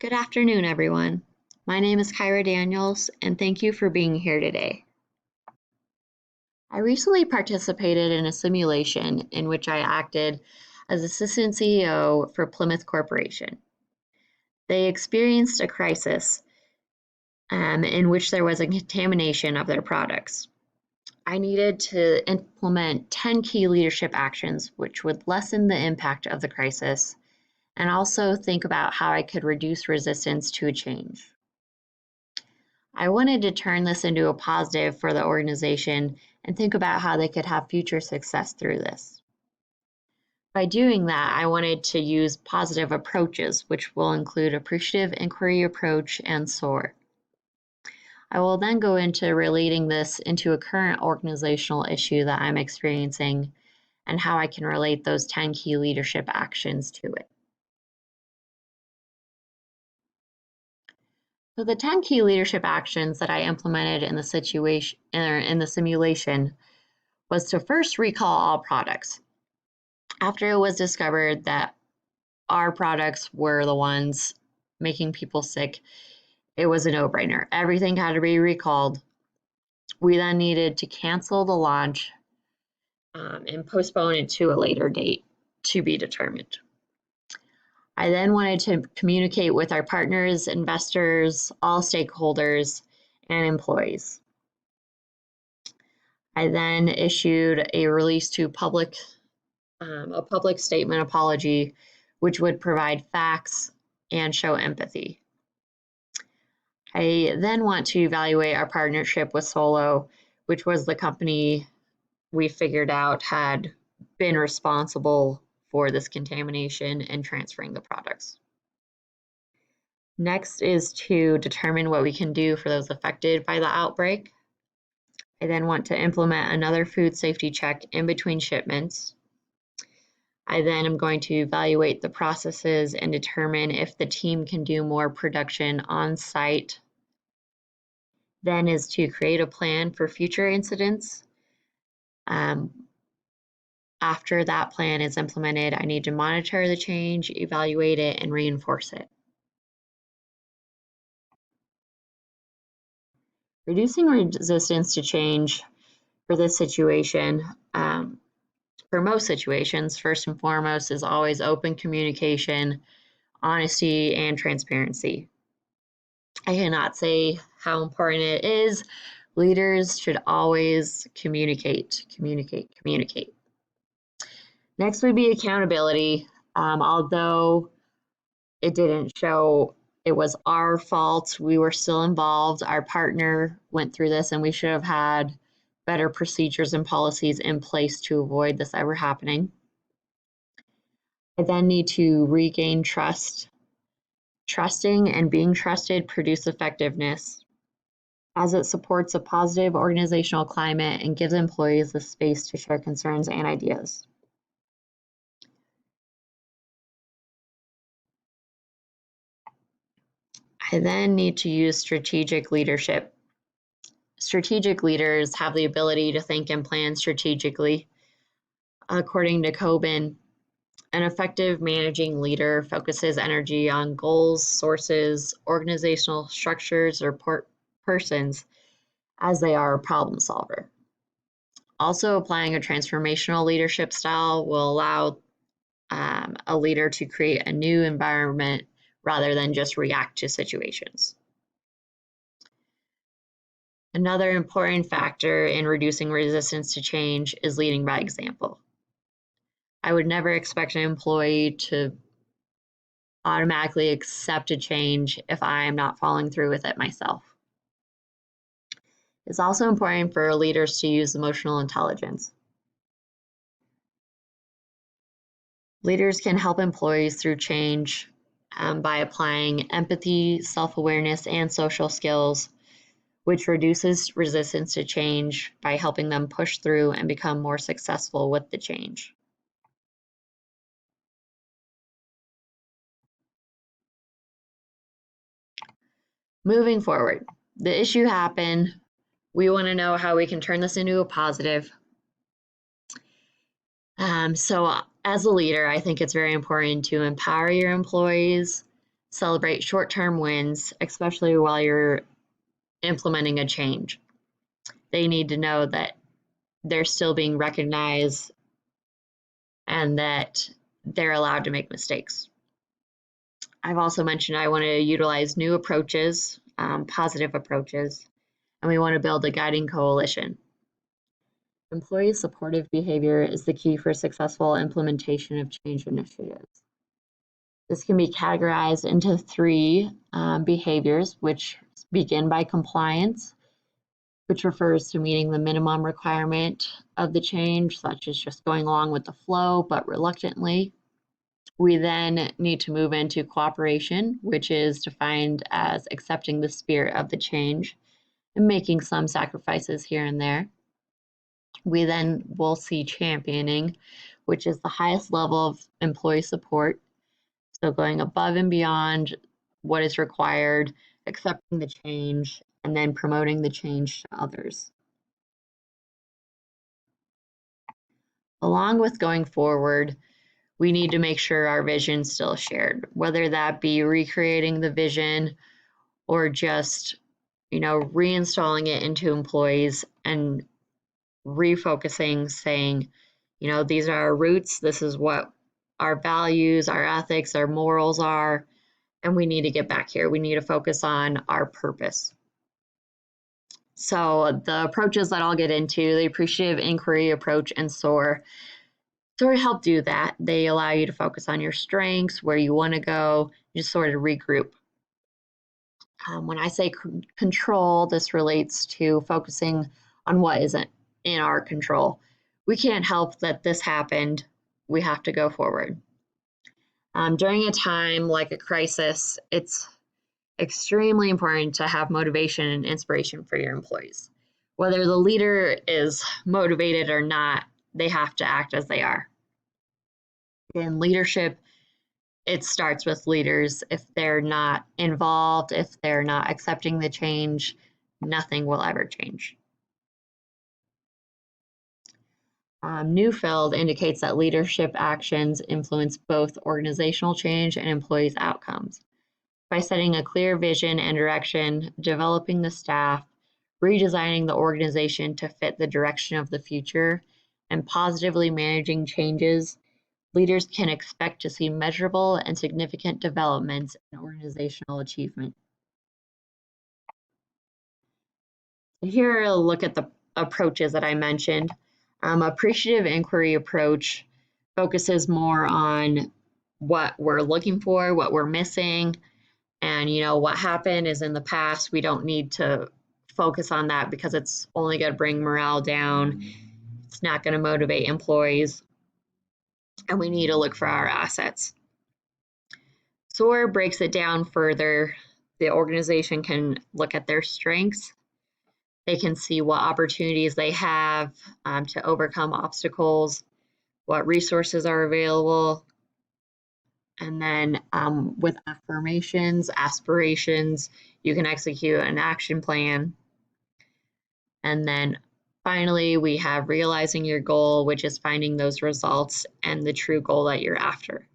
Good afternoon, everyone. My name is Kyra Daniels, and thank you for being here today. I recently participated in a simulation in which I acted as Assistant CEO for Plymouth Corporation. They experienced a crisis in which there was a contamination of their products. I needed to implement 10 key leadership actions which would lessen the impact of the crisis and also think about how I could reduce resistance to a change. I wanted to turn this into a positive for the organization and think about how they could have future success through this. By doing that, I wanted to use positive approaches, which will include appreciative inquiry approach and SOAR. I will then go into relating this into a current organizational issue that I'm experiencing and how I can relate those 10 key leadership actions to it. So the 10 key leadership actions that I implemented in the simulation was to first recall all products. After it was discovered that our products were the ones making people sick, it was a no-brainer. Everything had to be recalled. We then needed to cancel the launch and postpone it to a later date to be determined. I then wanted to communicate with our partners, investors, all stakeholders, and employees. I then issued a release to a public statement apology, which would provide facts and show empathy. I then want to evaluate our partnership with Solo, which was the company we figured out had been responsible for this contamination and transferring the products. Next is to determine what we can do for those affected by the outbreak. I then want to implement another food safety check in between shipments. I then am going to evaluate the processes and determine if the team can do more production on site. Then is to create a plan for future incidents. After that plan is implemented, I need to monitor the change, evaluate it, and reinforce it. Reducing resistance to change for this situation, for most situations, first and foremost is always open communication, honesty, and transparency. I cannot say how important it is. Leaders should always communicate. Next would be accountability. Although it didn't show it was our fault, we were still involved. Our partner went through this, and we should have had better procedures and policies in place to avoid this ever happening. I then need to regain trust. Trusting and being trusted produce effectiveness, as it supports a positive organizational climate and gives employees the space to share concerns and ideas. I then need to use strategic leadership. Strategic leaders have the ability to think and plan strategically. According to Coben, an effective managing leader focuses energy on goals, sources, organizational structures, or persons as they are a problem solver. Also, applying a transformational leadership style will allow a leader to create a new environment rather than just react to situations. Another important factor in reducing resistance to change is leading by example. I would never expect an employee to automatically accept a change if I am not following through with it myself. It's also important for leaders to use emotional intelligence. Leaders can help employees through change by applying empathy, self-awareness, and social skills, which reduces resistance to change by helping them push through and become more successful with the change. Moving forward, the issue happened. We want to know how we can turn this into a positive. So as a leader, I think it's very important to empower your employees, celebrate short-term wins, especially while you're implementing a change. They need to know that they're still being recognized and that they're allowed to make mistakes. I've also mentioned I want to utilize new approaches, positive approaches, and we want to build a guiding coalition. Employee supportive behavior is the key for successful implementation of change initiatives. This can be categorized into three behaviors, which begin by compliance, which refers to meeting the minimum requirement of the change, such as just going along with the flow, but reluctantly. We then need to move into cooperation, which is defined as accepting the spirit of the change and making some sacrifices here and there. We then will see championing, which is the highest level of employee support. So going above and beyond what is required, accepting the change, and then promoting the change to others. Along with going forward, we need to make sure our vision is still shared, whether that be recreating the vision or just, reinstalling it into employees and refocusing, saying, these are our roots, this is what our values, our ethics, our morals are, and we need to get back here. We need to focus on our purpose. So the approaches that I'll get into, the appreciative inquiry approach and SOAR help do that. They allow you to focus on your strengths, where you want to go, just sort of regroup. When I say control, this relates to focusing on what isn't in our control. We can't help that this happened. We have to go forward. During a time like a crisis, it's extremely important to have motivation and inspiration for your employees. Whether the leader is motivated or not, they have to act as they are. In leadership, it starts with leaders. If they're not involved, if they're not accepting the change, nothing will ever change. Neufeld indicates that leadership actions influence both organizational change and employees' outcomes. By setting a clear vision and direction, developing the staff, redesigning the organization to fit the direction of the future, and positively managing changes, leaders can expect to see measurable and significant developments in organizational achievement. Here, a look at the approaches that I mentioned. Appreciative inquiry approach focuses more on what we're looking for, what we're missing, and what happened is in the past. We don't need to focus on that because it's only going to bring morale down. It's not going to motivate employees, and we need to look for our assets. SOAR breaks it down further. The organization can look at their strengths. They can see what opportunities they have to overcome obstacles, what resources are available, and then with affirmations, aspirations, you can execute an action plan. And then finally, we have realizing your goal, which is finding those results and the true goal that you're after.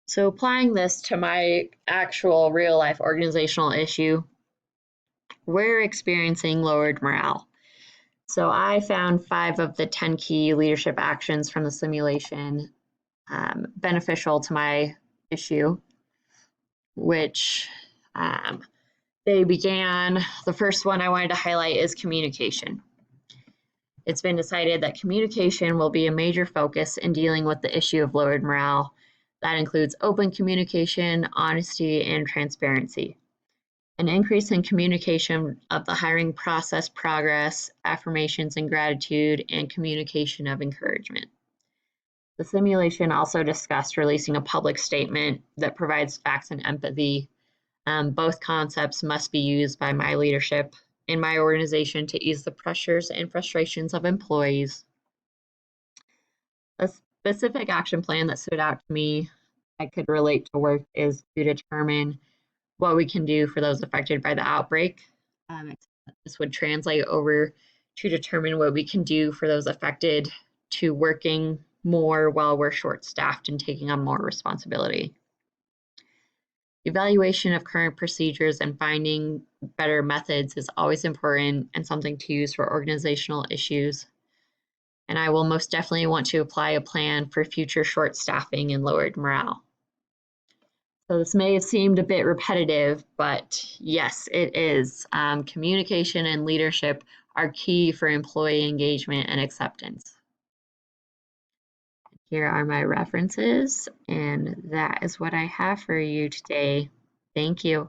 So applying this to my actual real life organizational issue, we're experiencing lowered morale. So I found 5 of the 10 key leadership actions from the simulation beneficial to my issue, which they began. The first one I wanted to highlight is communication. It's been decided that communication will be a major focus in dealing with the issue of lowered morale. That includes open communication, honesty, and transparency. An increase in communication of the hiring process progress, affirmations and gratitude, and communication of encouragement. The simulation also discussed releasing a public statement that provides facts and empathy. Both concepts must be used by my leadership in my organization to ease the pressures and frustrations of employees. A specific action plan that stood out to me I could relate to work is to determine what we can do for those affected by the outbreak. This would translate over to determine what we can do for those affected to working more while we're short-staffed and taking on more responsibility. Evaluation of current procedures and finding better methods is always important and something to use for organizational issues. And I will most definitely want to apply a plan for future short staffing and lowered morale. So this may have seemed a bit repetitive, but yes, it is. Communication and leadership are key for employee engagement and acceptance. Here are my references, and that is what I have for you today. Thank you.